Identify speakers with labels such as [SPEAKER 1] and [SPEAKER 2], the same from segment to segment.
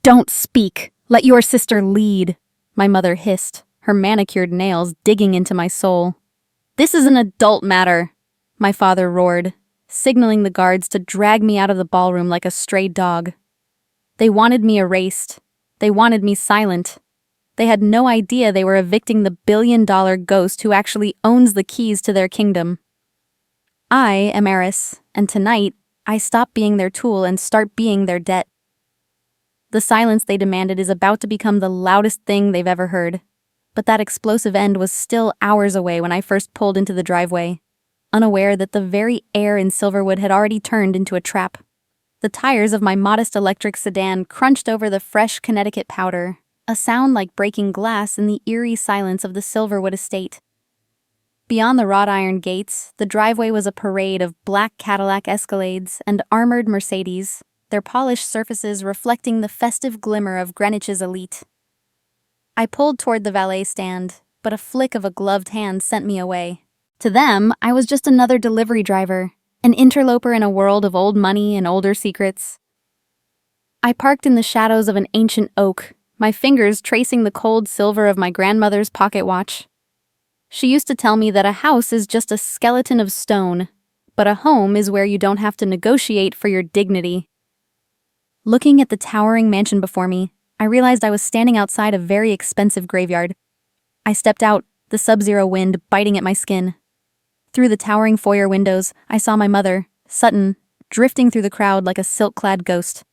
[SPEAKER 1] Don't speak. Let your sister lead, my mother hissed, her manicured nails digging into my soul. This is an adult matter, my father roared, signaling the guards to drag me out of the ballroom like a stray dog. They wanted me erased. They wanted me silent. They had no idea they were evicting the billion-dollar ghost who actually owns the keys to their kingdom. I am Eris, and tonight, I stop being their tool and start being their debt. The silence they demanded is about to become the loudest thing they've ever heard. But that explosive end was still hours away when I first pulled into the driveway, unaware that the very air in Silverwood had already turned into a trap. The tires of my modest electric sedan crunched over the fresh Connecticut powder, a sound like breaking glass in the eerie silence of the Silverwood estate. Beyond the wrought iron gates, the driveway was a parade of black Cadillac Escalades and armored Mercedes, their polished surfaces reflecting the festive glimmer of Greenwich's elite. I pulled toward the valet stand, but a flick of a gloved hand sent me away. To them, I was just another delivery driver, an interloper in a world of old money and older secrets. I parked in the shadows of an ancient oak, my fingers tracing the cold silver of my grandmother's pocket watch. She used to tell me that a house is just a skeleton of stone, but a home is where you don't have to negotiate for your dignity. Looking at the towering mansion before me, I realized I was standing outside a very expensive graveyard. I stepped out, the sub-zero wind biting at my skin. Through the towering foyer windows, I saw my mother, Sutton, drifting through the crowd like a silk-clad ghost.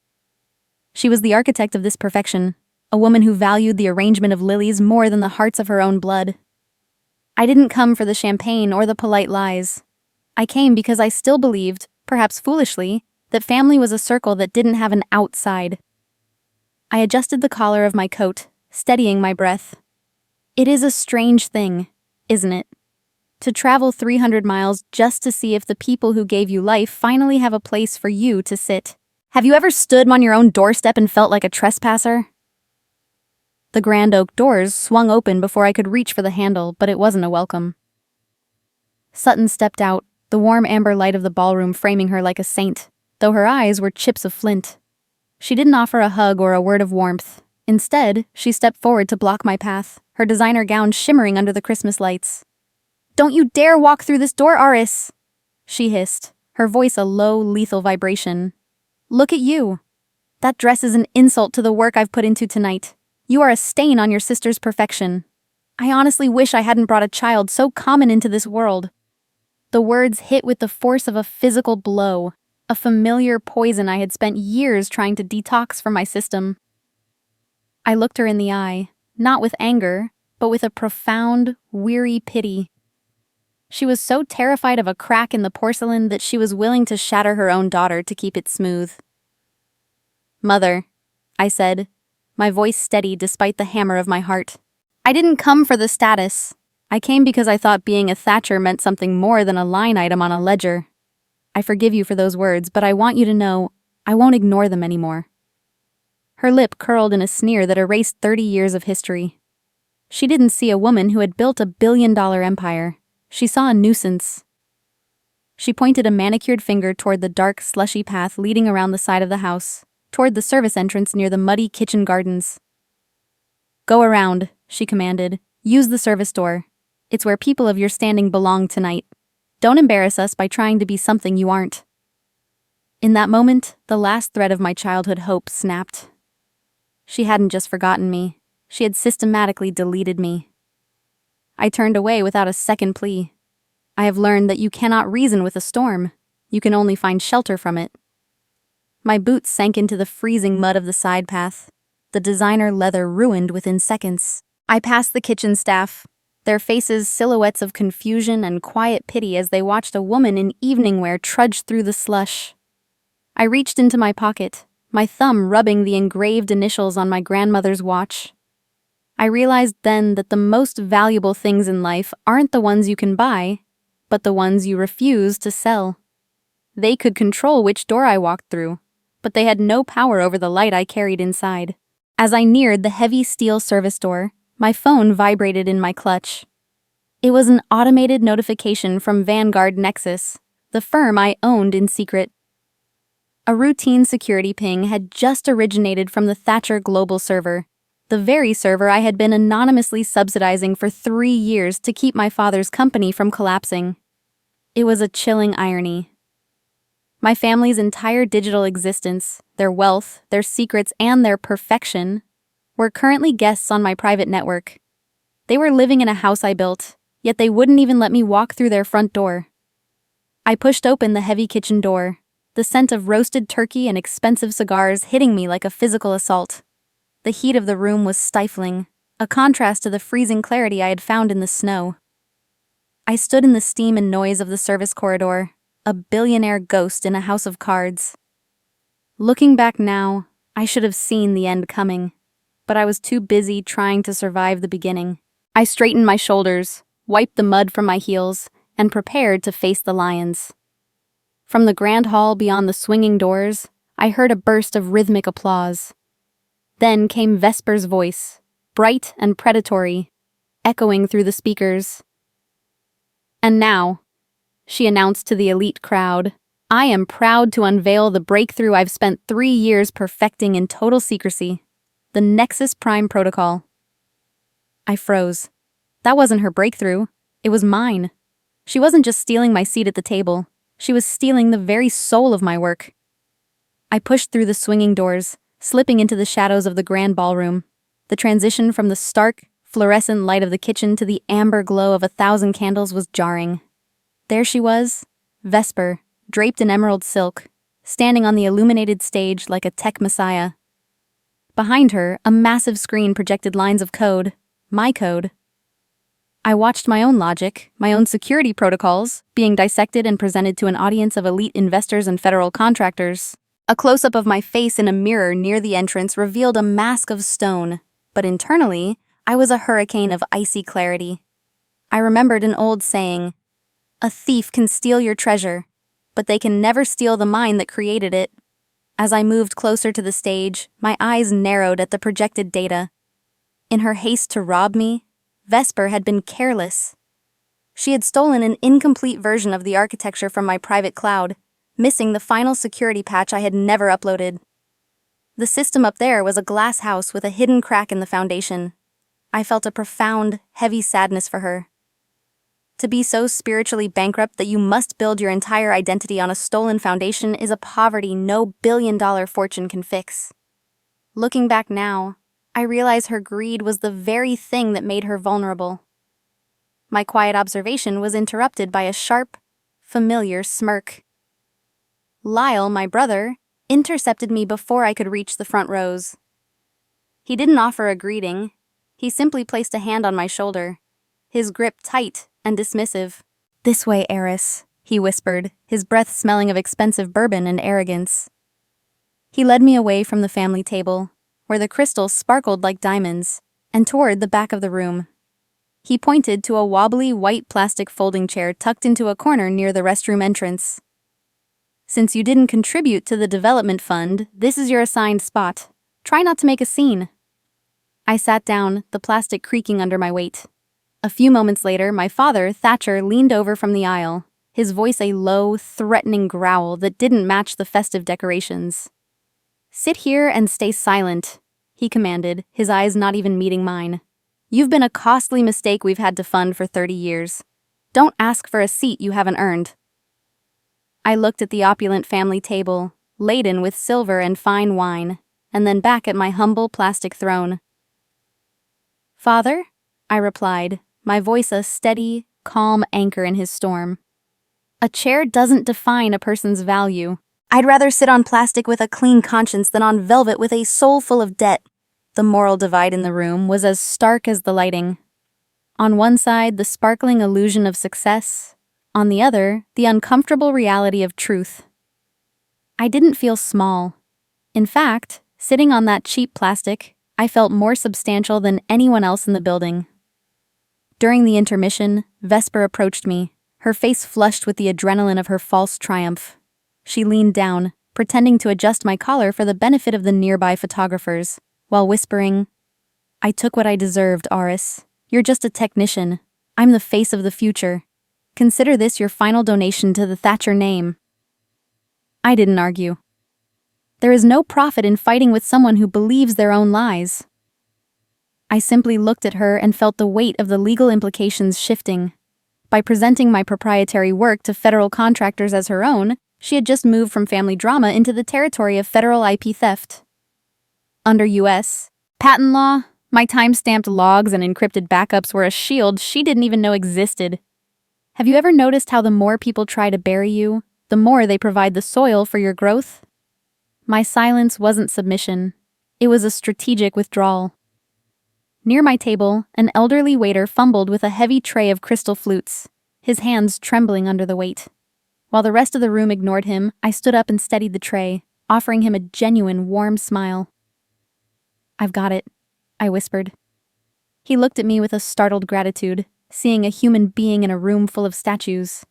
[SPEAKER 1] She was the architect of this perfection, a woman who valued the arrangement of lilies more than the hearts of her own blood. I didn't come for the champagne or the polite lies. I came because I still believed, perhaps foolishly, that family was a circle that didn't have an outside. I adjusted the collar of my coat, steadying my breath. It is a strange thing, isn't it? To travel 300 miles just to see if the people who gave you life finally have a place for you to sit. Have you ever stood on your own doorstep and felt like a trespasser? The grand oak doors swung open before I could reach for the handle, but it wasn't a welcome. Sutton stepped out, the warm amber light of the ballroom framing her like a saint, though her eyes were chips of flint. She didn't offer a hug or a word of warmth. Instead, she stepped forward to block my path, her designer gown shimmering under the Christmas lights. "Don't you dare walk through this door, Aris!" she hissed, her voice a low, lethal vibration. "Look at you. That dress is an insult to the work I've put into tonight. You are a stain on your sister's perfection. I honestly wish I hadn't brought a child so common into this world." The words hit with the force of a physical blow, a familiar poison I had spent years trying to detox from my system. I looked her in the eye, not with anger, but with a profound, weary pity. She was so terrified of a crack in the porcelain that she was willing to shatter her own daughter to keep it smooth. "Mother," I said, my voice steady despite the hammer of my heart. "I didn't come for the status. I came because I thought being a Thatcher meant something more than a line item on a ledger. I forgive you for those words, but I want you to know I won't ignore them anymore." Her lip curled in a sneer that erased 30 years of history. She didn't see a woman who had built a billion-dollar empire. She saw a nuisance. She pointed a manicured finger toward the dark, slushy path leading around the side of the house, toward the service entrance near the muddy kitchen gardens. "Go around," she commanded. "Use the service door. It's where people of your standing belong tonight. Don't embarrass us by trying to be something you aren't." In that moment, the last thread of my childhood hope snapped. She hadn't just forgotten me. She had systematically deleted me. I turned away without a second plea. I have learned that you cannot reason with a storm. You can only find shelter from it. My boots sank into the freezing mud of the side path, the designer leather ruined within seconds. I passed the kitchen staff, their faces silhouettes of confusion and quiet pity as they watched a woman in evening wear trudge through the slush. I reached into my pocket, my thumb rubbing the engraved initials on my grandmother's watch. I realized then that the most valuable things in life aren't the ones you can buy, but the ones you refuse to sell. They could control which door I walked through, but they had no power over the light I carried inside. As I neared the heavy steel service door, my phone vibrated in my clutch. It was an automated notification from Vanguard Nexus, the firm I owned in secret. A routine security ping had just originated from the Thatcher global server, the very server I had been anonymously subsidizing for 3 years to keep my father's company from collapsing. It was a chilling irony. My family's entire digital existence, their wealth, their secrets, and their perfection, were currently guests on my private network. They were living in a house I built, yet they wouldn't even let me walk through their front door. I pushed open the heavy kitchen door, the scent of roasted turkey and expensive cigars hitting me like a physical assault. The heat of the room was stifling, a contrast to the freezing clarity I had found in the snow. I stood in the steam and noise of the service corridor, a billionaire ghost in a house of cards. Looking back now, I should have seen the end coming, but I was too busy trying to survive the beginning. I straightened my shoulders, wiped the mud from my heels, and prepared to face the lions. From the grand hall beyond the swinging doors, I heard a burst of rhythmic applause. Then came Vesper's voice, bright and predatory, echoing through the speakers. "And now," she announced to the elite crowd, "I am proud to unveil the breakthrough I've spent 3 years perfecting in total secrecy, the Nexus Prime Protocol." I froze. That wasn't her breakthrough. It was mine. She wasn't just stealing my seat at the table. She was stealing the very soul of my work. I pushed through the swinging doors, slipping into the shadows of the grand ballroom. The transition from the stark, fluorescent light of the kitchen to the amber glow of 1,000 candles was jarring. There she was, Vesper, draped in emerald silk, standing on the illuminated stage like a tech messiah. Behind her, a massive screen projected lines of code, my code. I watched my own logic, my own security protocols, being dissected and presented to an audience of elite investors and federal contractors. A close-up of my face in a mirror near the entrance revealed a mask of stone, but internally, I was a hurricane of icy clarity. I remembered an old saying, "A thief can steal your treasure, but they can never steal the mind that created it." As I moved closer to the stage, my eyes narrowed at the projected data. In her haste to rob me, Vesper had been careless. She had stolen an incomplete version of the architecture from my private cloud, missing the final security patch I had never uploaded. The system up there was a glass house with a hidden crack in the foundation. I felt a profound, heavy sadness for her. To be so spiritually bankrupt that you must build your entire identity on a stolen foundation is a poverty no billion-dollar fortune can fix. Looking back now, I realize her greed was the very thing that made her vulnerable. My quiet observation was interrupted by a sharp, familiar smirk. Lyle, my brother, intercepted me before I could reach the front rows. He didn't offer a greeting. He simply placed a hand on my shoulder, his grip tight and dismissive. "This way, heiress," he whispered, his breath smelling of expensive bourbon and arrogance. He led me away from the family table, where the crystals sparkled like diamonds, and toward the back of the room. He pointed to a wobbly white plastic folding chair tucked into a corner near the restroom entrance. "Since you didn't contribute to the development fund, this is your assigned spot. Try not to make a scene." I sat down, the plastic creaking under my weight. A few moments later, my father, Thatcher, leaned over from the aisle, his voice a low, threatening growl that didn't match the festive decorations. "Sit here and stay silent," he commanded, his eyes not even meeting mine. "You've been a costly mistake we've had to fund for 30 years. Don't ask for a seat you haven't earned." I looked at the opulent family table, laden with silver and fine wine, and then back at my humble plastic throne. "Father?" I replied, my voice a steady, calm anchor in his storm. "A chair doesn't define a person's value. I'd rather sit on plastic with a clean conscience than on velvet with a soul full of debt." The moral divide in the room was as stark as the lighting. On one side, the sparkling illusion of success. On the other, the uncomfortable reality of truth. I didn't feel small. In fact, sitting on that cheap plastic, I felt more substantial than anyone else in the building. During the intermission, Vesper approached me, her face flushed with the adrenaline of her false triumph. She leaned down, pretending to adjust my collar for the benefit of the nearby photographers, while whispering, "I took what I deserved, Aris. You're just a technician. I'm the face of the future. Consider this your final donation to the Thatcher name." I didn't argue. There is no profit in fighting with someone who believes their own lies. I simply looked at her and felt the weight of the legal implications shifting. By presenting my proprietary work to federal contractors as her own, she had just moved from family drama into the territory of federal IP theft. Under U.S. patent law, my time-stamped logs and encrypted backups were a shield she didn't even know existed. Have you ever noticed how the more people try to bury you, the more they provide the soil for your growth? My silence wasn't submission. It was a strategic withdrawal. Near my table, an elderly waiter fumbled with a heavy tray of crystal flutes, his hands trembling under the weight. While the rest of the room ignored him, I stood up and steadied the tray, offering him a genuine, warm smile. "I've got it," I whispered. He looked at me with a startled gratitude, seeing a human being in a room full of statues.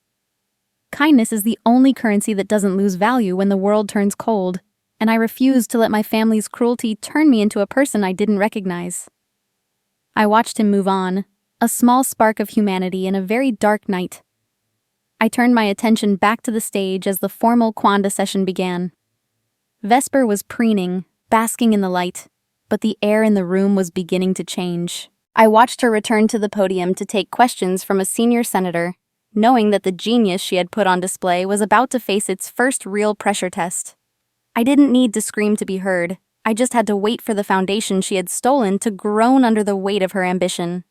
[SPEAKER 1] Kindness is the only currency that doesn't lose value when the world turns cold, and I refused to let my family's cruelty turn me into a person I didn't recognize. I watched him move on, a small spark of humanity in a very dark night. I turned my attention back to the stage as the formal Kwanda session began. Vesper was preening, basking in the light, but the air in the room was beginning to change. I watched her return to the podium to take questions from a senior senator, knowing that the genius she had put on display was about to face its first real pressure test. I didn't need to scream to be heard. I just had to wait for the foundation she had stolen to groan under the weight of her ambition.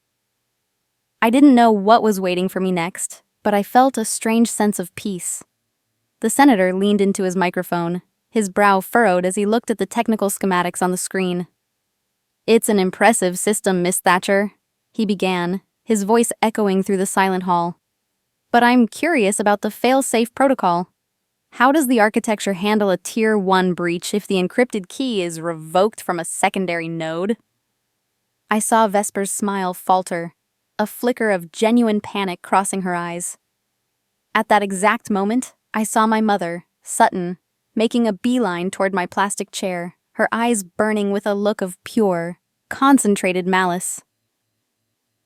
[SPEAKER 1] I didn't know what was waiting for me next, but I felt a strange sense of peace. The senator leaned into his microphone, his brow furrowed as he looked at the technical schematics on the screen. "It's an impressive system, Miss Thatcher," he began, his voice echoing through the silent hall. "But I'm curious about the fail-safe protocol. How does the architecture handle a Tier 1 breach if the encrypted key is revoked from a secondary node?" I saw Vesper's smile falter, a flicker of genuine panic crossing her eyes. At that exact moment, I saw my mother, Sutton, making a beeline toward my plastic chair, her eyes burning with a look of pure, concentrated malice.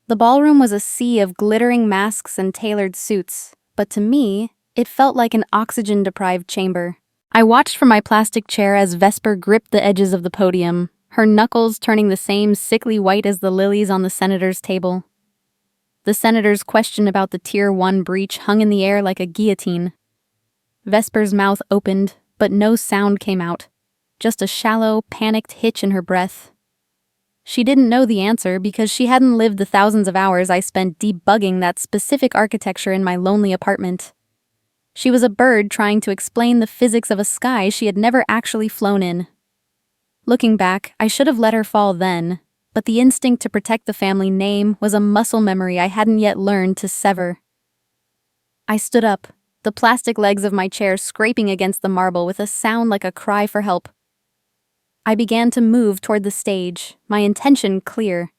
[SPEAKER 1] The ballroom was a sea of glittering masks and tailored suits, but to me, it felt like an oxygen-deprived chamber. I watched from my plastic chair as Vesper gripped the edges of the podium, her knuckles turning the same sickly white as the lilies on the senator's table. The senator's question about the Tier 1 breach hung in the air like a guillotine. Vesper's mouth opened, but no sound came out, just a shallow, panicked hitch in her breath. She didn't know the answer because she hadn't lived the thousands of hours I spent debugging that specific architecture in my lonely apartment. She was a bird trying to explain the physics of a sky she had never actually flown in. Looking back, I should have let her fall then, but the instinct to protect the family name was a muscle memory I hadn't yet learned to sever. I stood up, the plastic legs of my chair scraping against the marble with a sound like a cry for help. I began to move toward the stage, my intention clear.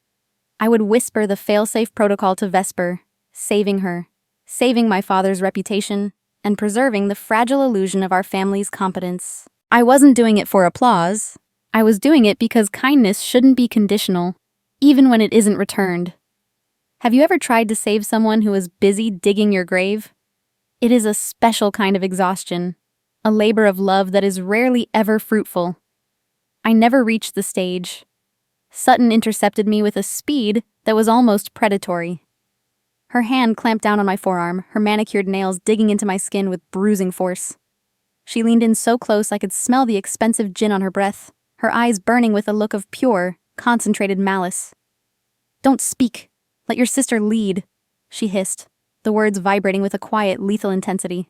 [SPEAKER 1] I would whisper the failsafe protocol to Vesper, saving her, saving my father's reputation, and preserving the fragile illusion of our family's competence. I wasn't doing it for applause. I was doing it because kindness shouldn't be conditional, even when it isn't returned. Have you ever tried to save someone who is busy digging your grave? It is a special kind of exhaustion, a labor of love that is rarely ever fruitful. I never reached the stage. Sutton intercepted me with a speed that was almost predatory. Her hand clamped down on my forearm, her manicured nails digging into my skin with bruising force. She leaned in so close I could smell the expensive gin on her breath, her eyes burning with a look of pure, concentrated malice. "Don't speak. Let your sister lead," she hissed, the words vibrating with a quiet, lethal intensity.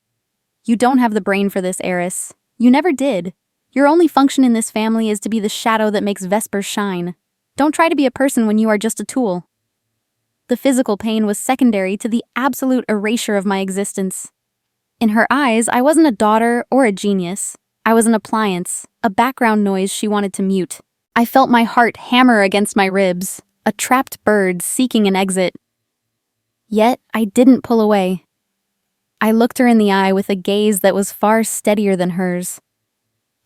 [SPEAKER 1] "You don't have the brain for this, heiress. You never did. Your only function in this family is to be the shadow that makes Vesper shine. Don't try to be a person when you are just a tool." The physical pain was secondary to the absolute erasure of my existence. In her eyes, I wasn't a daughter or a genius. I was an appliance, a background noise she wanted to mute. I felt my heart hammer against my ribs, a trapped bird seeking an exit. Yet, I didn't pull away. I looked her in the eye with a gaze that was far steadier than hers.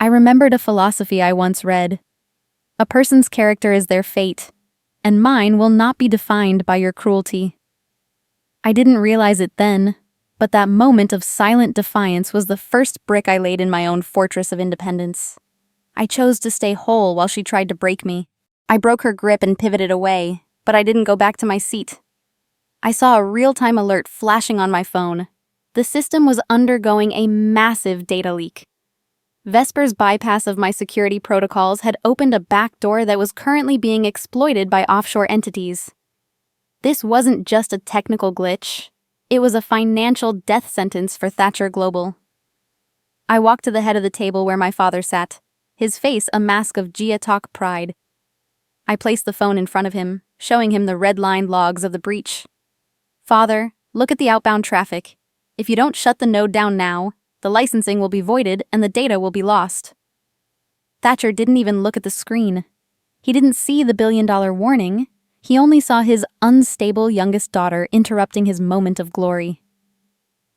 [SPEAKER 1] I remembered a philosophy I once read. A person's character is their fate, and mine will not be defined by your cruelty. I didn't realize it then, but that moment of silent defiance was the first brick I laid in my own fortress of independence. I chose to stay whole while she tried to break me. I broke her grip and pivoted away, but I didn't go back to my seat. I saw a real-time alert flashing on my phone. The system was undergoing a massive data leak. Vesper's bypass of my security protocols had opened a backdoor that was currently being exploited by offshore entities. This wasn't just a technical glitch. It was a financial death sentence for Thatcher Global. I walked to the head of the table where my father sat, his face a mask of Geotalk pride. I placed the phone in front of him, showing him the red-lined logs of the breach. "Father, look at the outbound traffic. If you don't shut the node down now, the licensing will be voided and the data will be lost." Thatcher didn't even look at the screen. He didn't see the billion-dollar warning. He only saw his unstable youngest daughter interrupting his moment of glory.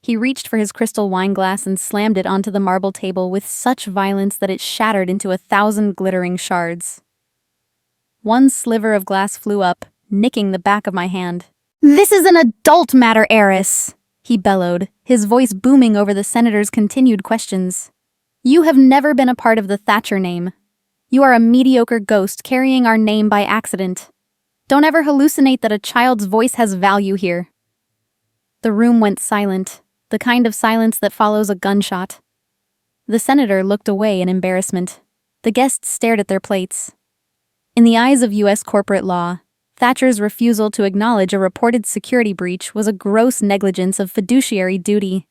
[SPEAKER 1] He reached for his crystal wine glass and slammed it onto the marble table with such violence that it shattered into 1,000 glittering shards. One sliver of glass flew up, nicking the back of my hand. "This is an adult matter, heiress," he bellowed, his voice booming over the senator's continued questions. "You have never been a part of the Thatcher name. You are a mediocre ghost carrying our name by accident. Don't ever hallucinate that a child's voice has value here." The room went silent, the kind of silence that follows a gunshot. The senator looked away in embarrassment. The guests stared at their plates. In the eyes of U.S. corporate law, Thatcher's refusal to acknowledge a reported security breach was a gross negligence of fiduciary duty.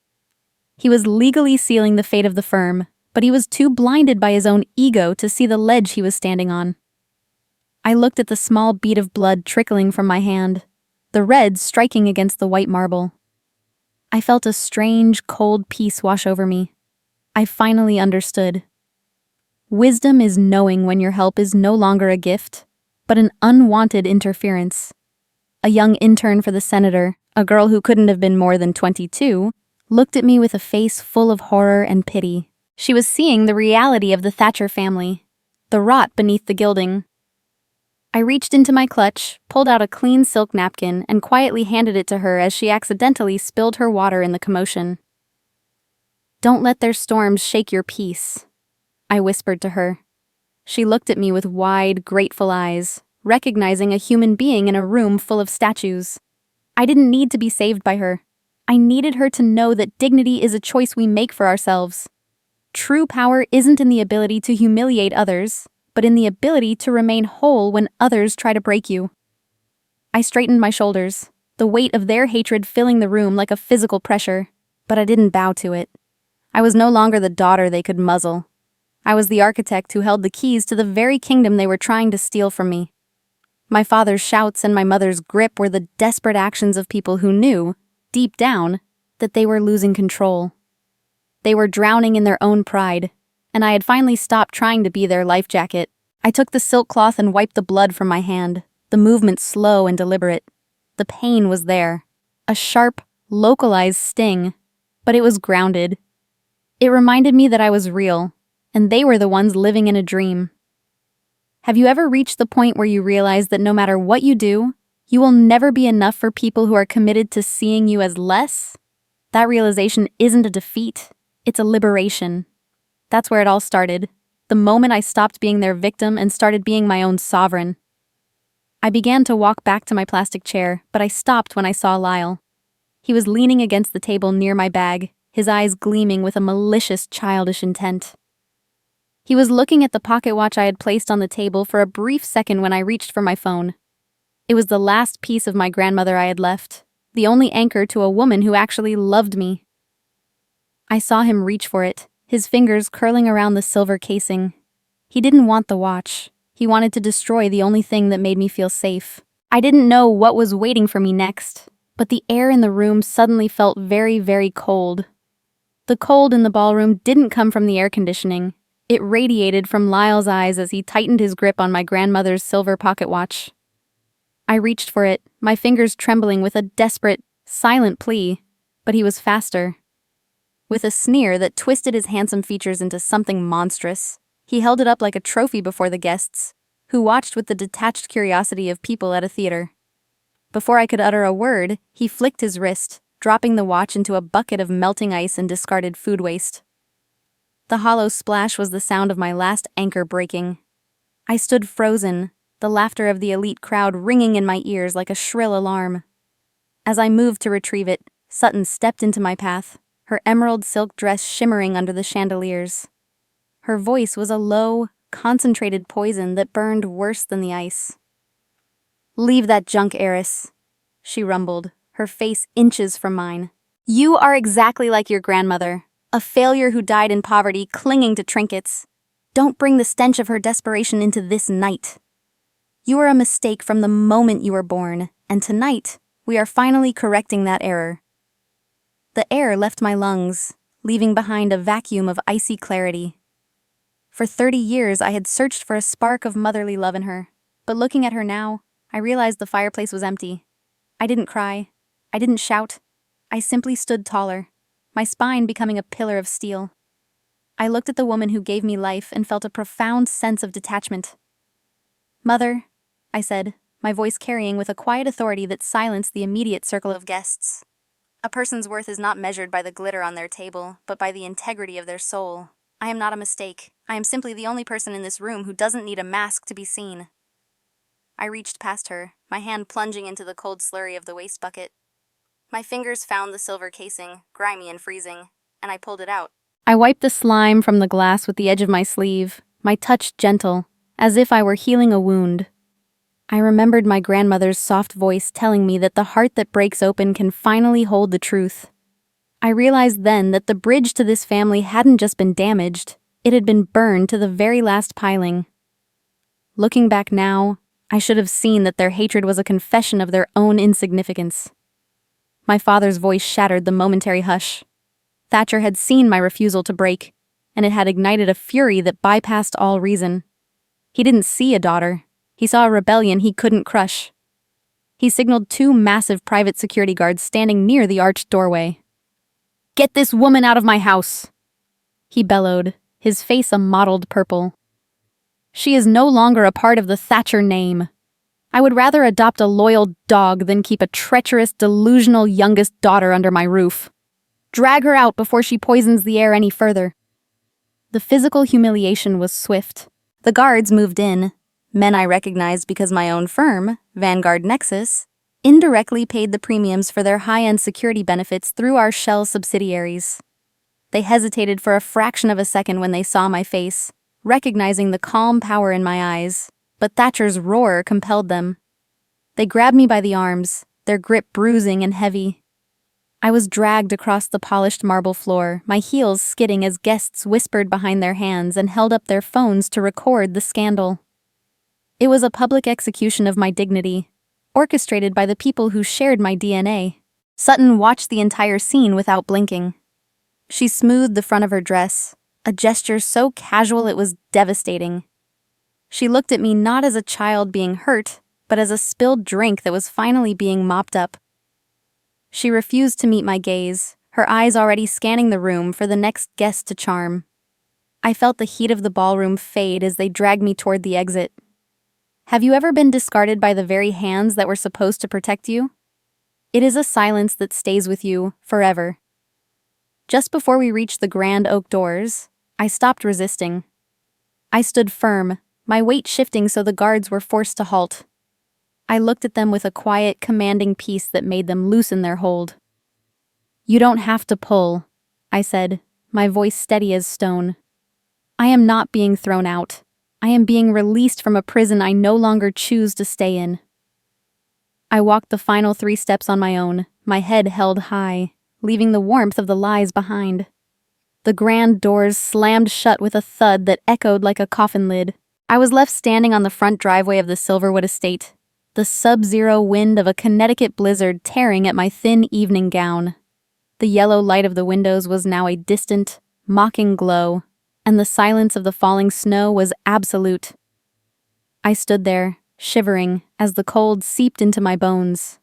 [SPEAKER 1] He was legally sealing the fate of the firm, but he was too blinded by his own ego to see the ledge he was standing on. I looked at the small bead of blood trickling from my hand, the red striking against the white marble. I felt a strange, cold peace wash over me. I finally understood. Wisdom is knowing when your help is no longer a gift, but an unwanted interference. A young intern for the senator, a girl who couldn't have been more than 22, looked at me with a face full of horror and pity. She was seeing the reality of the Thatcher family, the rot beneath the gilding. I reached into my clutch, pulled out a clean silk napkin, and quietly handed it to her as she accidentally spilled her water in the commotion. "Don't let their storms shake your peace," I whispered to her. She looked at me with wide, grateful eyes, recognizing a human being in a room full of statues. I didn't need to be saved by her. I needed her to know that dignity is a choice we make for ourselves. True power isn't in the ability to humiliate others, but in the ability to remain whole when others try to break you. I straightened my shoulders, the weight of their hatred filling the room like a physical pressure, but I didn't bow to it. I was no longer the daughter they could muzzle. I was the architect who held the keys to the very kingdom they were trying to steal from me. My father's shouts and my mother's grip were the desperate actions of people who knew, deep down, that they were losing control. They were drowning in their own pride, and I had finally stopped trying to be their life jacket. I took the silk cloth and wiped the blood from my hand, the movement slow and deliberate. The pain was there, a sharp, localized sting, but it was grounded. It reminded me that I was real, and they were the ones living in a dream. Have you ever reached the point where you realize that no matter what you do, you will never be enough for people who are committed to seeing you as less? That realization isn't a defeat, it's a liberation. That's where it all started, the moment I stopped being their victim and started being my own sovereign. I began to walk back to my plastic chair, but I stopped when I saw Lyle. He was leaning against the table near my bag, his eyes gleaming with a malicious, childish intent. He was looking at the pocket watch I had placed on the table for a brief second when I reached for my phone. It was the last piece of my grandmother I had left, the only anchor to a woman who actually loved me. I saw him reach for it, his fingers curling around the silver casing. He didn't want the watch. He wanted to destroy the only thing that made me feel safe. I didn't know what was waiting for me next, but the air in the room suddenly felt very, very cold. The cold in the ballroom didn't come from the air conditioning. It radiated from Lyle's eyes as he tightened his grip on my grandmother's silver pocket watch. I reached for it, my fingers trembling with a desperate, silent plea, but he was faster. With a sneer that twisted his handsome features into something monstrous, he held it up like a trophy before the guests, who watched with the detached curiosity of people at a theater. Before I could utter a word, he flicked his wrist, dropping the watch into a bucket of melting ice and discarded food waste. The hollow splash was the sound of my last anchor breaking. I stood frozen, the laughter of the elite crowd ringing in my ears like a shrill alarm. As I moved to retrieve it, Sutton stepped into my path, her emerald silk dress shimmering under the chandeliers. Her voice was a low, concentrated poison that burned worse than the ice. "Leave that junk, heiress," she rumbled, her face inches from mine. "You are exactly like your grandmother, a failure who died in poverty clinging to trinkets. Don't bring the stench of her desperation into this night. You are a mistake from the moment you were born, and tonight, we are finally correcting that error." The air left my lungs, leaving behind a vacuum of icy clarity. For 30 years, I had searched for a spark of motherly love in her, but looking at her now, I realized the fireplace was empty. I didn't cry. I didn't shout. I simply stood taller, my spine becoming a pillar of steel. I looked at the woman who gave me life and felt a profound sense of detachment. "Mother," I said, my voice carrying with a quiet authority that silenced the immediate circle of guests. "A person's worth is not measured by the glitter on their table, but by the integrity of their soul. I am not a mistake. I am simply the only person in this room who doesn't need a mask to be seen." I reached past her, my hand plunging into the cold slurry of the waste bucket. My fingers found the silver casing, grimy and freezing, and I pulled it out. I wiped the slime from the glass with the edge of my sleeve, my touch gentle, as if I were healing a wound. I remembered my grandmother's soft voice telling me that the heart that breaks open can finally hold the truth. I realized then that the bridge to this family hadn't just been damaged, it had been burned to the very last piling. Looking back now, I should have seen that their hatred was a confession of their own insignificance. My father's voice shattered the momentary hush. Thatcher had seen my refusal to break, and it had ignited a fury that bypassed all reason. He didn't see a daughter. He saw a rebellion he couldn't crush. He signaled 2 massive private security guards standing near the arched doorway. "Get this woman out of my house!" he bellowed, his face a mottled purple. "She is no longer a part of the Thatcher name. I would rather adopt a loyal dog than keep a treacherous, delusional youngest daughter under my roof. Drag her out before she poisons the air any further." The physical humiliation was swift. The guards moved in, men I recognized because my own firm, Vanguard Nexus, indirectly paid the premiums for their high-end security benefits through our shell subsidiaries. They hesitated for a fraction of a second when they saw my face, recognizing the calm power in my eyes, but Thatcher's roar compelled them. They grabbed me by the arms, their grip bruising and heavy. I was dragged across the polished marble floor, my heels skidding as guests whispered behind their hands and held up their phones to record the scandal. It was a public execution of my dignity, orchestrated by the people who shared my DNA. Sutton watched the entire scene without blinking. She smoothed the front of her dress, a gesture so casual it was devastating. She looked at me not as a child being hurt, but as a spilled drink that was finally being mopped up. She refused to meet my gaze, her eyes already scanning the room for the next guest to charm. I felt the heat of the ballroom fade as they dragged me toward the exit. Have you ever been discarded by the very hands that were supposed to protect you? It is a silence that stays with you forever. Just before we reached the grand oak doors, I stopped resisting. I stood firm, my weight shifting so the guards were forced to halt. I looked at them with a quiet, commanding peace that made them loosen their hold. "You don't have to pull," I said, my voice steady as stone. "I am not being thrown out. I am being released from a prison I no longer choose to stay in." I walked the final 3 steps on my own, my head held high, leaving the warmth of the lies behind. The grand doors slammed shut with a thud that echoed like a coffin lid. I was left standing on the front driveway of the Silverwood estate, the sub-zero wind of a Connecticut blizzard tearing at my thin evening gown. The yellow light of the windows was now a distant, mocking glow, and the silence of the falling snow was absolute. I stood there, shivering, as the cold seeped into my bones.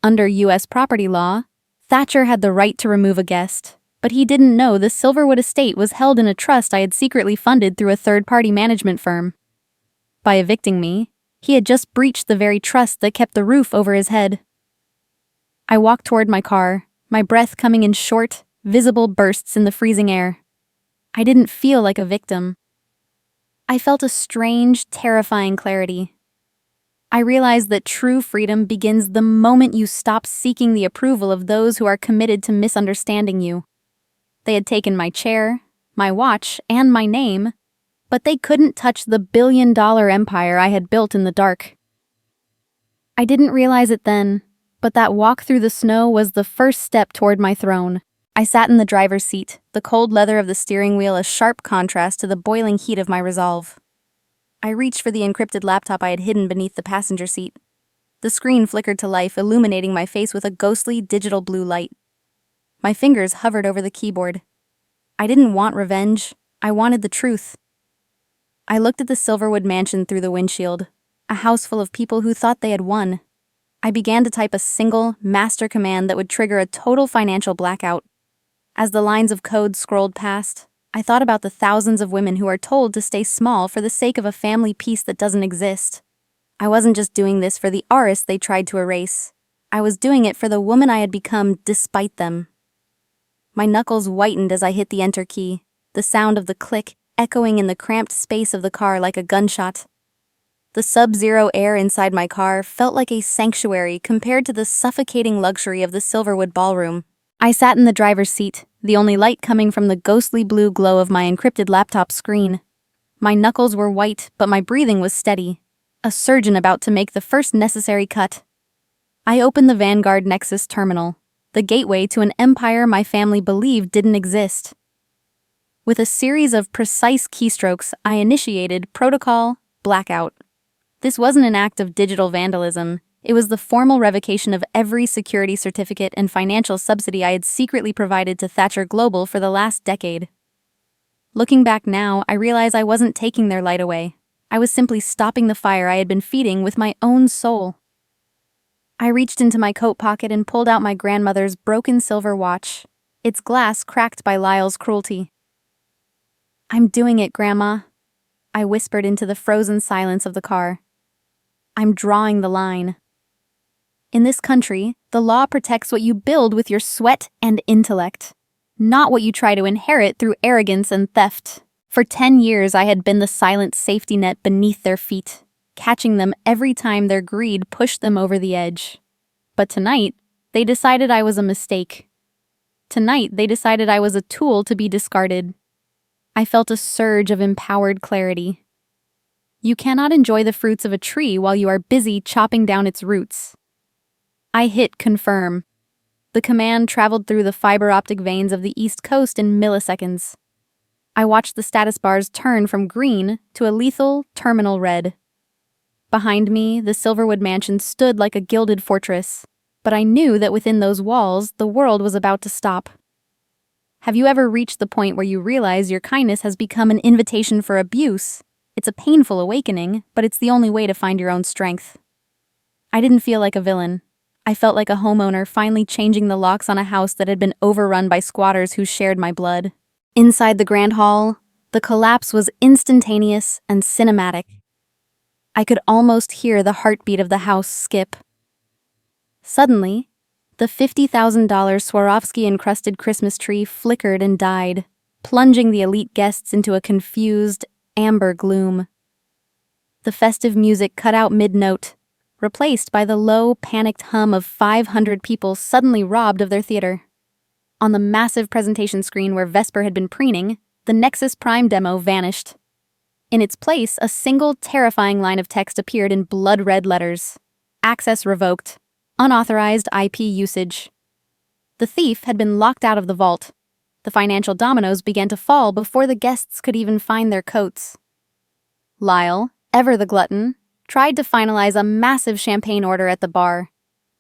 [SPEAKER 1] Under U.S. property law, Thatcher had the right to remove a guest, but he didn't know the Silverwood estate was held in a trust I had secretly funded through a third-party management firm. By evicting me, he had just breached the very trust that kept the roof over his head. I walked toward my car, my breath coming in short, visible bursts in the freezing air. I didn't feel like a victim. I felt a strange, terrifying clarity. I realized that true freedom begins the moment you stop seeking the approval of those who are committed to misunderstanding you. They had taken my chair, my watch, and my name, but they couldn't touch the billion-dollar empire I had built in the dark. I didn't realize it then, but that walk through the snow was the first step toward my throne. I sat in the driver's seat, the cold leather of the steering wheel a sharp contrast to the boiling heat of my resolve. I reached for the encrypted laptop I had hidden beneath the passenger seat. The screen flickered to life, illuminating my face with a ghostly digital blue light. My fingers hovered over the keyboard. I didn't want revenge. I wanted the truth. I looked at the Silverwood mansion through the windshield, a house full of people who thought they had won. I began to type a single, master command that would trigger a total financial blackout. As the lines of code scrolled past, I thought about the thousands of women who are told to stay small for the sake of a family peace that doesn't exist. I wasn't just doing this for the artist they tried to erase. I was doing it for the woman I had become despite them. My knuckles whitened as I hit the enter key, the sound of the click echoing in the cramped space of the car like a gunshot. The sub-zero air inside my car felt like a sanctuary compared to the suffocating luxury of the Silverwood ballroom. I sat in the driver's seat, the only light coming from the ghostly blue glow of my encrypted laptop screen. My knuckles were white, but my breathing was steady, a surgeon about to make the first necessary cut. I opened the Vanguard Nexus terminal, the gateway to an empire my family believed didn't exist. With a series of precise keystrokes, I initiated Protocol Blackout. This wasn't an act of digital vandalism. It was the formal revocation of every security certificate and financial subsidy I had secretly provided to Thatcher Global for the last decade. Looking back now, I realize I wasn't taking their light away. I was simply stopping the fire I had been feeding with my own soul. I reached into my coat pocket and pulled out my grandmother's broken silver watch, its glass cracked by Lyle's cruelty. "I'm doing it, Grandma," I whispered into the frozen silence of the car. "I'm drawing the line. In this country, the law protects what you build with your sweat and intellect, not what you try to inherit through arrogance and theft." For 10 years, I had been the silent safety net beneath their feet, catching them every time their greed pushed them over the edge. But tonight, they decided I was a mistake. Tonight, they decided I was a tool to be discarded. I felt a surge of empowered clarity. You cannot enjoy the fruits of a tree while you are busy chopping down its roots. I hit confirm. The command traveled through the fiber optic veins of the East Coast in milliseconds. I watched the status bars turn from green to a lethal terminal red. Behind me, the Silverwood mansion stood like a gilded fortress, but I knew that within those walls, the world was about to stop. Have you ever reached the point where you realize your kindness has become an invitation for abuse? It's a painful awakening, but it's the only way to find your own strength. I didn't feel like a villain. I felt like a homeowner finally changing the locks on a house that had been overrun by squatters who shared my blood. Inside the Grand Hall, the collapse was instantaneous and cinematic. I could almost hear the heartbeat of the house skip. Suddenly, the $50,000 Swarovski-encrusted Christmas tree flickered and died, plunging the elite guests into a confused, amber gloom. The festive music cut out mid-note, replaced by the low, panicked hum of 500 people suddenly robbed of their theater. On the massive presentation screen where Vesper had been preening, the Nexus Prime demo vanished. In its place, a single terrifying line of text appeared in blood-red letters. Access revoked. Unauthorized IP usage. The thief had been locked out of the vault. The financial dominoes began to fall before the guests could even find their coats. Lyle, ever the glutton, tried to finalize a massive champagne order at the bar,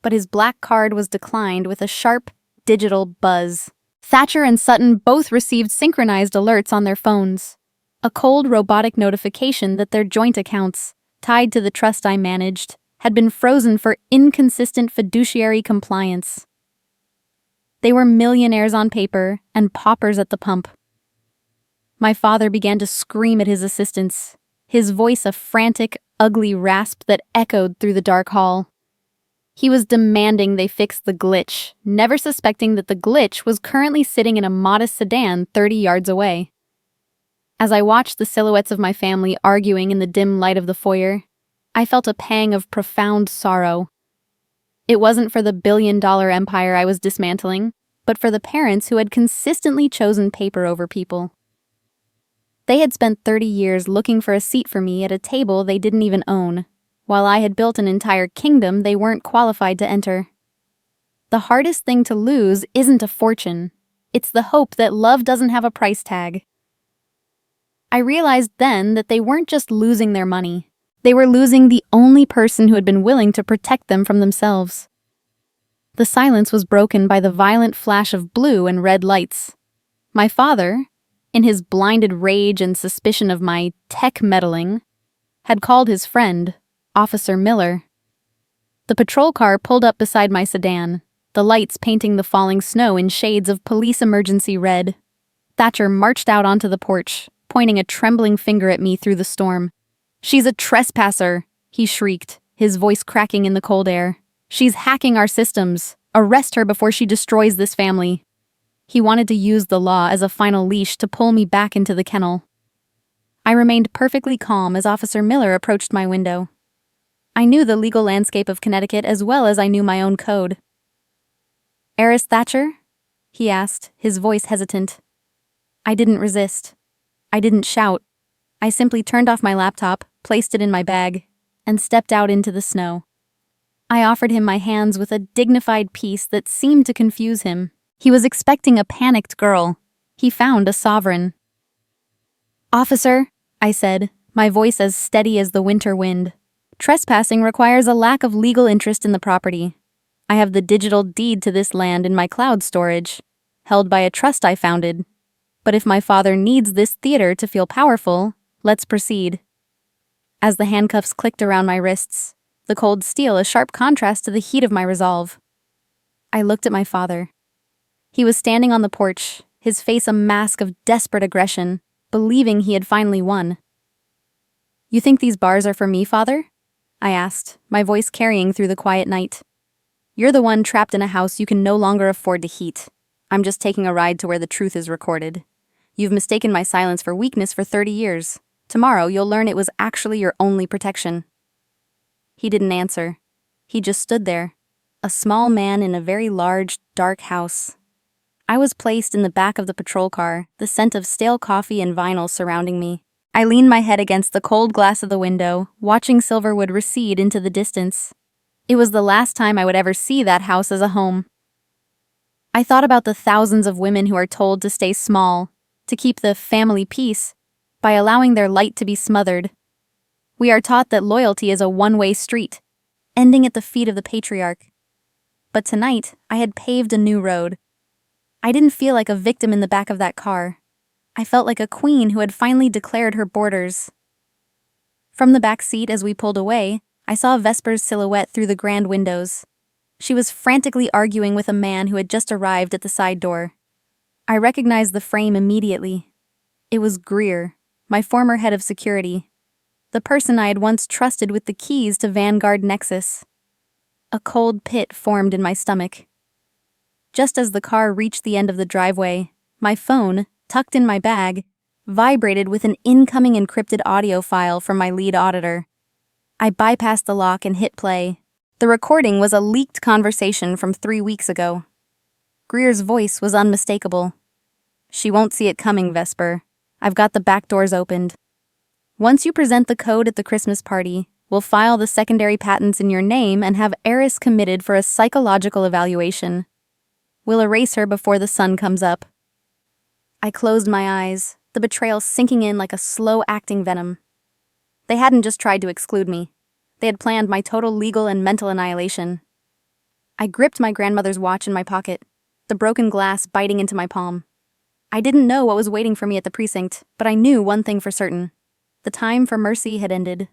[SPEAKER 1] but his black card was declined with a sharp, digital buzz. Thatcher and Sutton both received synchronized alerts on their phones. A cold robotic notification that their joint accounts, tied to the trust I managed, had been frozen for inconsistent fiduciary compliance. They were millionaires on paper and paupers at the pump. My father began to scream at his assistants, his voice a frantic, ugly rasp that echoed through the dark hall. He was demanding they fix the glitch, never suspecting that the glitch was currently sitting in a modest sedan 30 yards away. As I watched the silhouettes of my family arguing in the dim light of the foyer, I felt a pang of profound sorrow. It wasn't for the billion-dollar empire I was dismantling, but for the parents who had consistently chosen paper over people. They had spent 30 years looking for a seat for me at a table they didn't even own, while I had built an entire kingdom they weren't qualified to enter. The hardest thing to lose isn't a fortune. It's the hope that love doesn't have a price tag. I realized then that they weren't just losing their money. They were losing the only person who had been willing to protect them from themselves. The silence was broken by the violent flash of blue and red lights. My father, in his blinded rage and suspicion of my tech meddling, had called his friend, Officer Miller. The patrol car pulled up beside my sedan, the lights painting the falling snow in shades of police emergency red. Thatcher marched out onto the porch, pointing a trembling finger at me through the storm. "She's a trespasser," he shrieked, his voice cracking in the cold air. "She's hacking our systems. Arrest her before she destroys this family." He wanted to use the law as a final leash to pull me back into the kennel. I remained perfectly calm as Officer Miller approached my window. I knew the legal landscape of Connecticut as well as I knew my own code. "Heiress Thatcher?" he asked, his voice hesitant. I didn't resist. I didn't shout. I simply turned off my laptop, placed it in my bag, and stepped out into the snow. I offered him my hands with a dignified peace that seemed to confuse him. He was expecting a panicked girl. He found a sovereign. "Officer," I said, my voice as steady as the winter wind. "Trespassing requires a lack of legal interest in the property. I have the digital deed to this land in my cloud storage, held by a trust I founded. But if my father needs this theater to feel powerful, let's proceed." As the handcuffs clicked around my wrists, the cold steel a sharp contrast to the heat of my resolve, I looked at my father. He was standing on the porch, his face a mask of desperate aggression, believing he had finally won. "You think these bars are for me, Father?" I asked, my voice carrying through the quiet night. "You're the one trapped in a house you can no longer afford to heat. I'm just taking a ride to where the truth is recorded. You've mistaken my silence for weakness for 30 years. Tomorrow you'll learn it was actually your only protection." He didn't answer. He just stood there, a small man in a very large, dark house. I was placed in the back of the patrol car, the scent of stale coffee and vinyl surrounding me. I leaned my head against the cold glass of the window, watching Silverwood recede into the distance. It was the last time I would ever see that house as a home. I thought about the thousands of women who are told to stay small, to keep the family peace, by allowing their light to be smothered. We are taught that loyalty is a one-way street, ending at the feet of the patriarch. But tonight, I had paved a new road. I didn't feel like a victim in the back of that car. I felt like a queen who had finally declared her borders. From the back seat as we pulled away, I saw Vesper's silhouette through the grand windows. She was frantically arguing with a man who had just arrived at the side door. I recognized the frame immediately. It was Greer, my former head of security, the person I had once trusted with the keys to Vanguard Nexus. A cold pit formed in my stomach. Just as the car reached the end of the driveway, my phone, tucked in my bag, vibrated with an incoming encrypted audio file from my lead auditor. I bypassed the lock and hit play. The recording was a leaked conversation from 3 weeks ago. Greer's voice was unmistakable. "She won't see it coming, Vesper. I've got the back doors opened. Once you present the code at the Christmas party, we'll file the secondary patents in your name and have Eris committed for a psychological evaluation. We'll erase her before the sun comes up." I closed my eyes, the betrayal sinking in like a slow-acting venom. They hadn't just tried to exclude me. They had planned my total legal and mental annihilation. I gripped my grandmother's watch in my pocket, the broken glass biting into my palm. I didn't know what was waiting for me at the precinct, but I knew one thing for certain. The time for mercy had ended.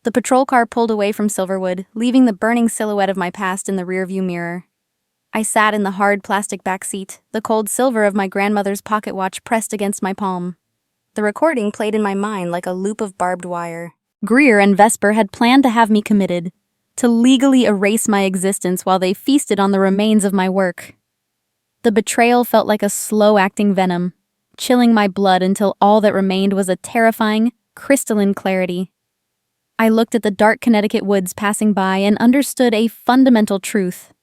[SPEAKER 1] The patrol car pulled away from Silverwood, leaving the burning silhouette of my past in the rearview mirror. I sat in the hard plastic back seat, the cold silver of my grandmother's pocket watch pressed against my palm. The recording played in my mind like a loop of barbed wire. Greer and Vesper had planned to have me committed, to legally erase my existence while they feasted on the remains of my work. The betrayal felt like a slow-acting venom, chilling my blood until all that remained was a terrifying, crystalline clarity. I looked at the dark Connecticut woods passing by and understood a fundamental truth.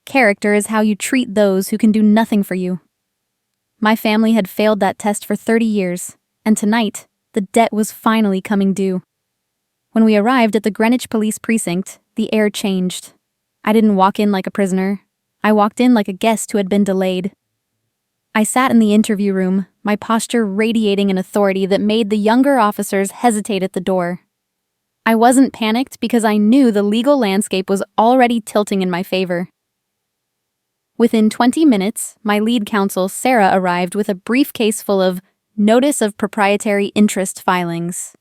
[SPEAKER 1] Character is how you treat those who can do nothing for you. My family had failed that test for 30 years, and tonight, the debt was finally coming due. When we arrived at the Greenwich Police Precinct, the air changed. I didn't walk in like a prisoner. I walked in like a guest who had been delayed. I sat in the interview room, my posture radiating an authority that made the younger officers hesitate at the door. I wasn't panicked because I knew the legal landscape was already tilting in my favor. Within 20 minutes, my lead counsel, Sarah, arrived with a briefcase full of Notice of Proprietary Interest filings.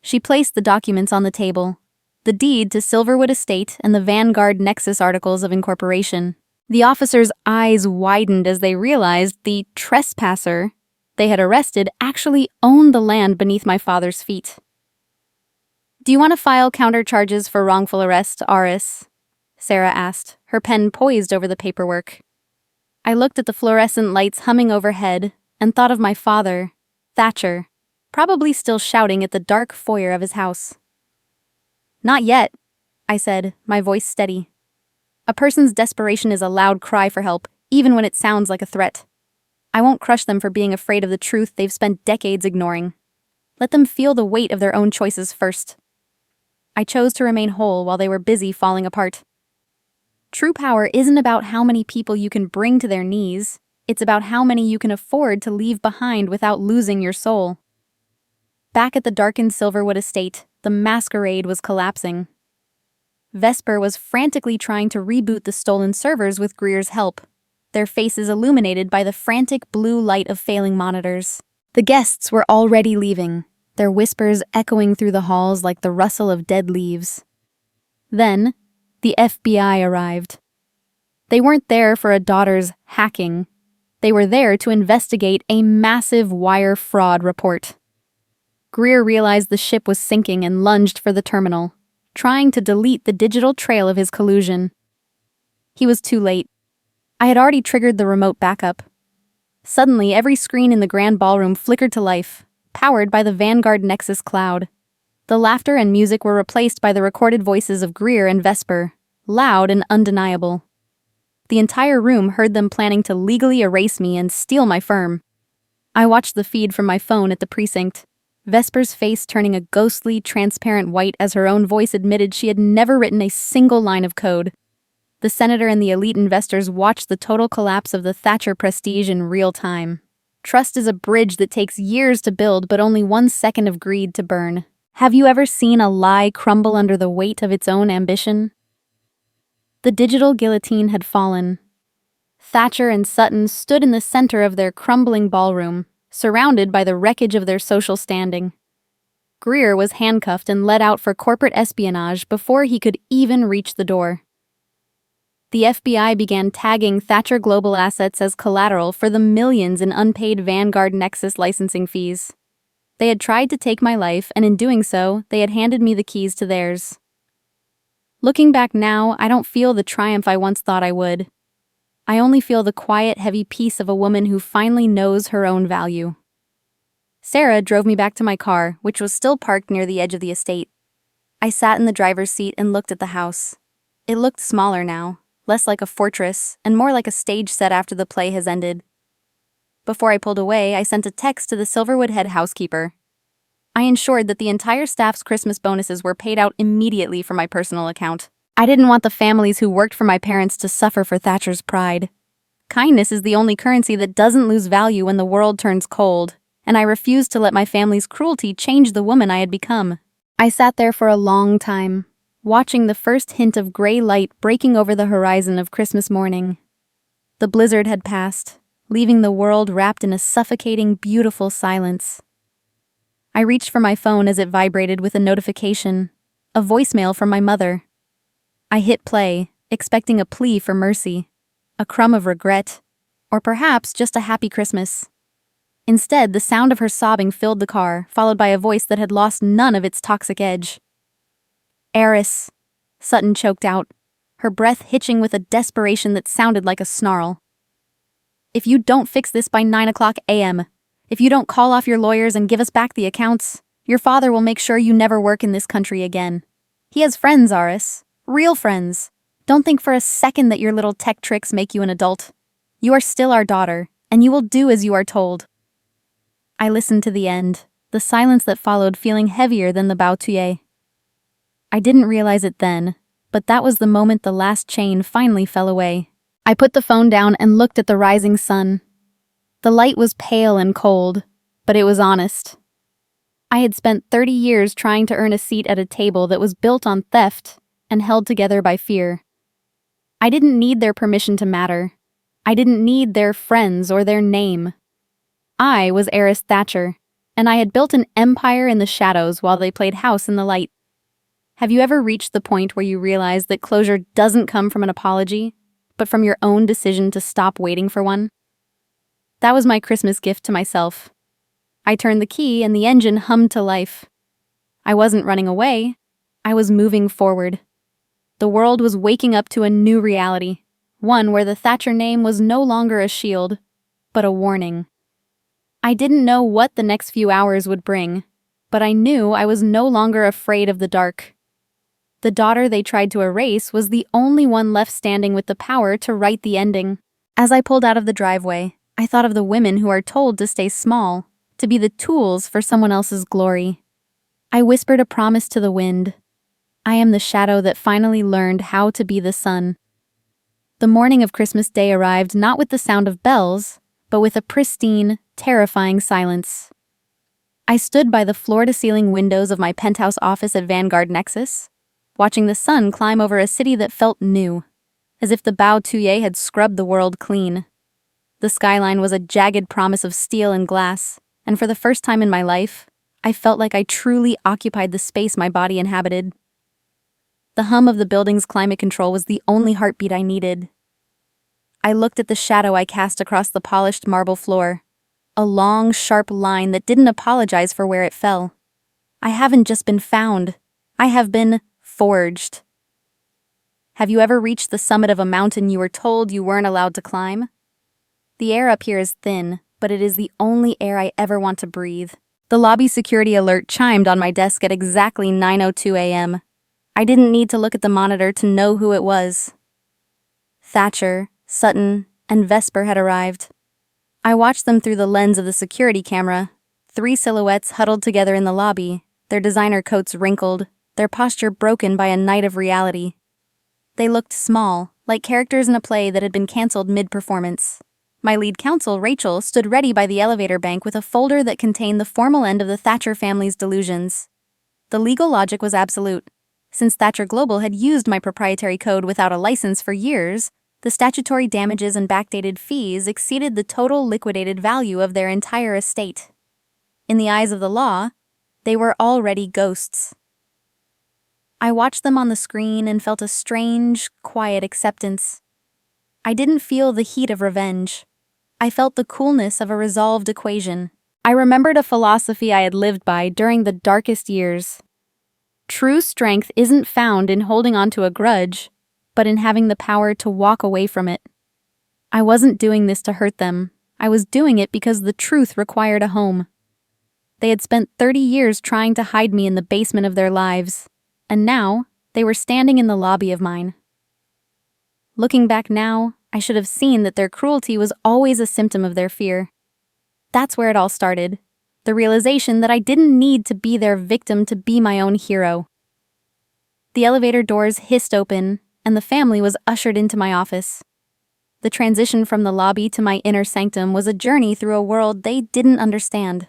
[SPEAKER 1] She placed the documents on the table, the deed to Silverwood Estate and the Vanguard Nexus Articles of Incorporation. The officers' eyes widened as they realized the trespasser they had arrested actually owned the land beneath my father's feet. "Do you want to file counter charges for wrongful arrest, Aris?" Sarah asked, her pen poised over the paperwork. I looked at the fluorescent lights humming overhead and thought of my father, Thatcher, probably still shouting at the dark foyer of his house. "Not yet," I said, my voice steady. A person's desperation is a loud cry for help, even when it sounds like a threat. I won't crush them for being afraid of the truth they've spent decades ignoring. Let them feel the weight of their own choices first. I chose to remain whole while they were busy falling apart. True power isn't about how many people you can bring to their knees. It's about how many you can afford to leave behind without losing your soul. Back at the darkened Silverwood estate, the masquerade was collapsing. Vesper was frantically trying to reboot the stolen servers with Greer's help, their faces illuminated by the frantic blue light of failing monitors. The guests were already leaving, their whispers echoing through the halls like the rustle of dead leaves. Then, the FBI arrived. They weren't there for a daughter's hacking. They were there to investigate a massive wire fraud report. Greer realized the ship was sinking and lunged for the terminal, trying to delete the digital trail of his collusion. He was too late. I had already triggered the remote backup. Suddenly, every screen in the grand ballroom flickered to life, powered by the Vanguard Nexus cloud. The laughter and music were replaced by the recorded voices of Greer and Vesper, loud and undeniable. The entire room heard them planning to legally erase me and steal my firm. I watched the feed from my phone at the precinct, Vesper's face turning a ghostly, transparent white as her own voice admitted she had never written a single line of code. The senator and the elite investors watched the total collapse of the Thatcher prestige in real time. Trust is a bridge that takes years to build but only 1 second of greed to burn. Have you ever seen a lie crumble under the weight of its own ambition? The digital guillotine had fallen. Thatcher and Sutton stood in the center of their crumbling ballroom, surrounded by the wreckage of their social standing. Greer was handcuffed and led out for corporate espionage before he could even reach the door. The FBI began tagging Thatcher Global assets as collateral for the millions in unpaid Vanguard Nexus licensing fees. They had tried to take my life, and in doing so, they had handed me the keys to theirs. Looking back now, I don't feel the triumph I once thought I would. I only feel the quiet, heavy peace of a woman who finally knows her own value. Sarah drove me back to my car, which was still parked near the edge of the estate. I sat in the driver's seat and looked at the house. It looked smaller now, less like a fortress, and more like a stage set after the play has ended. Before I pulled away, I sent a text to the Silverwood head housekeeper. I ensured that the entire staff's Christmas bonuses were paid out immediately from my personal account. I didn't want the families who worked for my parents to suffer for Thatcher's pride. Kindness is the only currency that doesn't lose value when the world turns cold, and I refused to let my family's cruelty change the woman I had become. I sat there for a long time, watching the first hint of gray light breaking over the horizon of Christmas morning. The blizzard had passed, leaving the world wrapped in a suffocating, beautiful silence. I reached for my phone as it vibrated with a notification, a voicemail from my mother. I hit play, expecting a plea for mercy, a crumb of regret, or perhaps just a happy Christmas. Instead, the sound of her sobbing filled the car, followed by a voice that had lost none of its toxic edge. "Eris," Sutton choked out, her breath hitching with a desperation that sounded like a snarl. If you don't fix this by 9 o'clock a.m., if you don't call off your lawyers and give us back the accounts, your father will make sure you never work in this country again. He has friends, Aris. Real friends. Don't think for a second that your little tech tricks make you an adult. You are still our daughter, and you will do as you are told." I listened to the end, the silence that followed feeling heavier than the bouteille. I didn't realize it then, but that was the moment the last chain finally fell away. I put the phone down and looked at the rising sun. The light was pale and cold, but it was honest. I had spent 30 years trying to earn a seat at a table that was built on theft and held together by fear. I didn't need their permission to matter. I didn't need their friends or their name. I was Heiress Thatcher, and I had built an empire in the shadows while they played house in the light. Have you ever reached the point where you realize that closure doesn't come from an apology, but from your own decision to stop waiting for one? That was my Christmas gift to myself. I turned the key and the engine hummed to life. I wasn't running away. I was moving forward. The world was waking up to a new reality, one where the Thatcher name was no longer a shield, but a warning. I didn't know what the next few hours would bring, but I knew I was no longer afraid of the dark. The daughter they tried to erase was the only one left standing with the power to write the ending. As I pulled out of the driveway, I thought of the women who are told to stay small, to be the tools for someone else's glory. I whispered a promise to the wind. I am the shadow that finally learned how to be the sun. The morning of Christmas Day arrived not with the sound of bells, but with a pristine, terrifying silence. I stood by the floor-to-ceiling windows of my penthouse office at Vanguard Nexus, watching the sun climb over a city that felt new, as if the bouteille had scrubbed the world clean. The skyline was a jagged promise of steel and glass, and for the first time in my life, I felt like I truly occupied the space my body inhabited. The hum of the building's climate control was the only heartbeat I needed. I looked at the shadow I cast across the polished marble floor, a long, sharp line that didn't apologize for where it fell. I haven't just been found. I have been forged. Have you ever reached the summit of a mountain you were told you weren't allowed to climb? The air up here is thin, but it is the only air I ever want to breathe. The lobby security alert chimed on my desk at exactly 9:02 a.m. I didn't need to look at the monitor to know who it was. Thatcher, Sutton, and Vesper had arrived. I watched them through the lens of the security camera, 3 silhouettes huddled together in the lobby, their designer coats wrinkled, their posture broken by a night of reality. They looked small, like characters in a play that had been canceled mid-performance. My lead counsel, Rachel, stood ready by the elevator bank with a folder that contained the formal end of the Thatcher family's delusions. The legal logic was absolute. Since Thatcher Global had used my proprietary code without a license for years, the statutory damages and backdated fees exceeded the total liquidated value of their entire estate. In the eyes of the law, they were already ghosts. I watched them on the screen and felt a strange, quiet acceptance. I didn't feel the heat of revenge. I felt the coolness of a resolved equation. I remembered a philosophy I had lived by during the darkest years. True strength isn't found in holding on to a grudge, but in having the power to walk away from it. I wasn't doing this to hurt them. I was doing it because the truth required a home. They had spent 30 years trying to hide me in the basement of their lives, and now they were standing in the lobby of mine. Looking back now, I should have seen that their cruelty was always a symptom of their fear. That's where it all started. The realization that I didn't need to be their victim to be my own hero. The elevator doors hissed open, and the family was ushered into my office. The transition from the lobby to my inner sanctum was a journey through a world they didn't understand.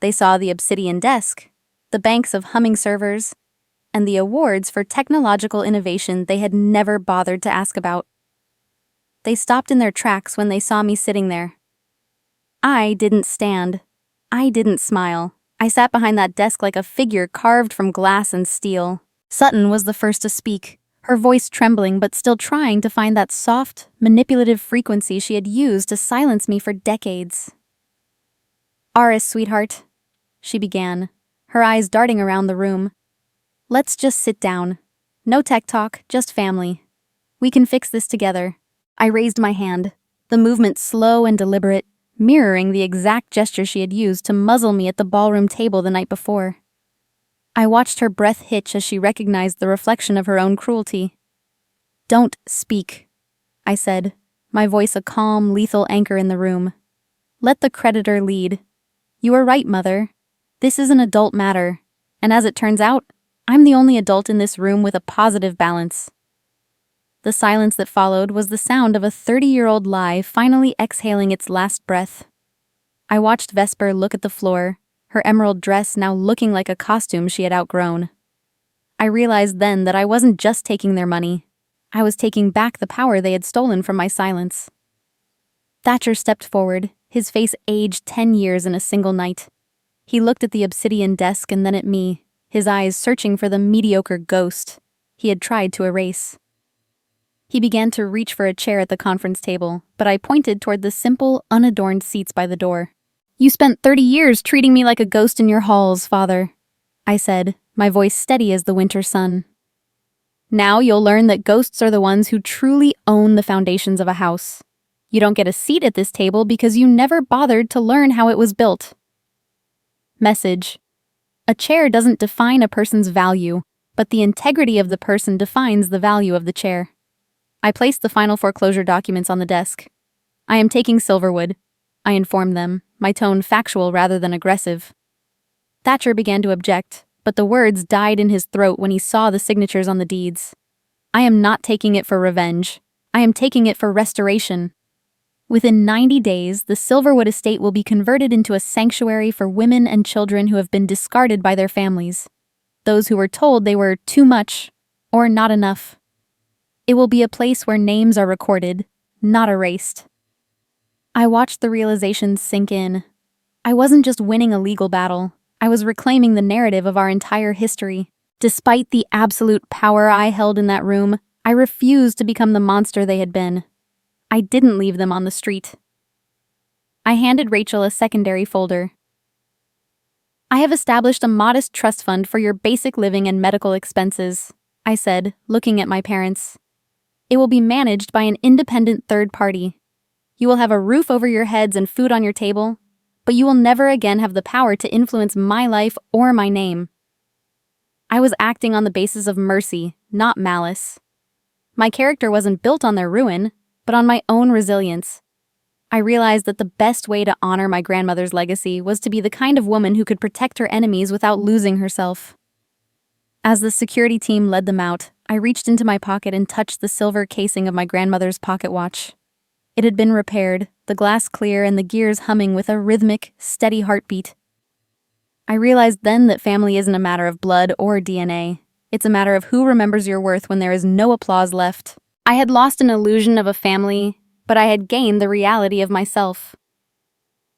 [SPEAKER 1] They saw the obsidian desk, the banks of humming servers, and the awards for technological innovation they had never bothered to ask about. They stopped in their tracks when they saw me sitting there. I didn't stand. I didn't smile. I sat behind that desk like a figure carved from glass and steel. Sutton was the first to speak, her voice trembling but still trying to find that soft, manipulative frequency she had used to silence me for decades. "Aris, sweetheart," she began, her eyes darting around the room. "Let's just sit down. No tech talk, just family. We can fix this together." I raised my hand. the movement slow and deliberate, mirroring the exact gesture she had used to muzzle me at the ballroom table the night before. I watched her breath hitch as she recognized the reflection of her own cruelty. "Don't speak," I said, my voice a calm, lethal anchor in the room. "Let the creditor lead. You are right, Mother. This is an adult matter, and as it turns out, I'm the only adult in this room with a positive balance." The silence that followed was the sound of a 30-year-old lie finally exhaling its last breath. I watched Vesper look at the floor, her emerald dress now looking like a costume she had outgrown. I realized then that I wasn't just taking their money. I was taking back the power they had stolen from my silence. Thatcher stepped forward, his face aged 10 years in a single night. He looked at the obsidian desk and then at me, his eyes searching for the mediocre ghost he had tried to erase. He began to reach for a chair at the conference table, but I pointed toward the simple, unadorned seats by the door. "You spent 30 years treating me like a ghost in your halls, Father," I said, my voice steady as the winter sun. "Now you'll learn that ghosts are the ones who truly own the foundations of a house. You don't get a seat at this table because you never bothered to learn how it was built." Message: a chair doesn't define a person's value, but the integrity of the person defines the value of the chair. I placed the final foreclosure documents on the desk. "I am taking Silverwood," I informed them, my tone factual rather than aggressive. Thatcher began to object, but the words died in his throat when he saw the signatures on the deeds. "I am not taking it for revenge. I am taking it for restoration." Within 90 days, the Silverwood estate will be converted into a sanctuary for women and children who have been discarded by their families, those who were told they were too much or not enough. It will be a place where names are recorded, not erased. I watched the realization sink in. I wasn't just winning a legal battle, I was reclaiming the narrative of our entire history. Despite the absolute power I held in that room, I refused to become the monster they had been. I didn't leave them on the street. I handed Rachel a secondary folder. "I have established a modest trust fund for your basic living and medical expenses," I said, looking at my parents. "It will be managed by an independent third party. You will have a roof over your heads and food on your table, but you will never again have the power to influence my life or my name." I was acting on the basis of mercy, not malice. My character wasn't built on their ruin, but on my own resilience. I realized that the best way to honor my grandmother's legacy was to be the kind of woman who could protect her enemies without losing herself. As the security team led them out, I reached into my pocket and touched the silver casing of my grandmother's pocket watch. It had been repaired, the glass clear and the gears humming with a rhythmic, steady heartbeat. I realized then that family isn't a matter of blood or DNA. It's a matter of who remembers your worth when there is no applause left. I had lost an illusion of a family, but I had gained the reality of myself.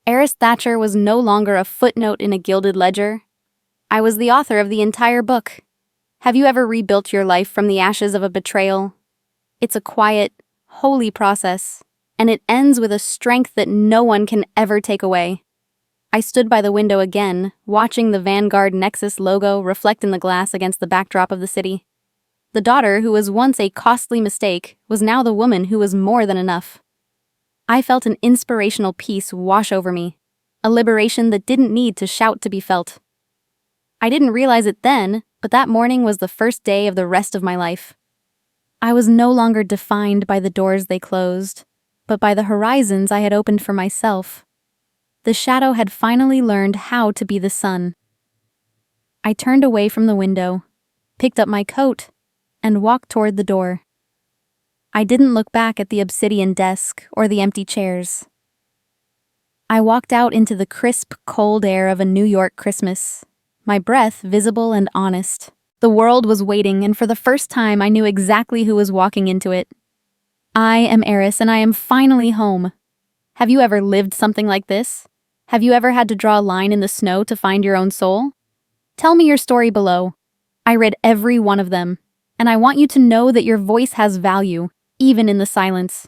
[SPEAKER 1] Heiress Thatcher was no longer a footnote in a gilded ledger. I was the author of the entire book. Have you ever rebuilt your life from the ashes of a betrayal? It's a quiet, holy process, and it ends with a strength that no one can ever take away. I stood by the window again, watching the Vanguard Nexus logo reflect in the glass against the backdrop of the city. The daughter who was once a costly mistake was now the woman who was more than enough. I felt an inspirational peace wash over me, a liberation that didn't need to shout to be felt. I didn't realize it then, but that morning was the first day of the rest of my life. I was no longer defined by the doors they closed, but by the horizons I had opened for myself. The shadow had finally learned how to be the sun. I turned away from the window, picked up my coat, and walked toward the door. I didn't look back at the obsidian desk or the empty chairs. I walked out into the crisp, cold air of a New York Christmas, my breath visible and honest. The world was waiting, and for the first time I knew exactly who was walking into it. I am Eris, and I am finally home. Have you ever lived something like this? Have you ever had to draw a line in the snow to find your own soul? Tell me your story below. I read every one of them, and I want you to know that your voice has value, even in the silence.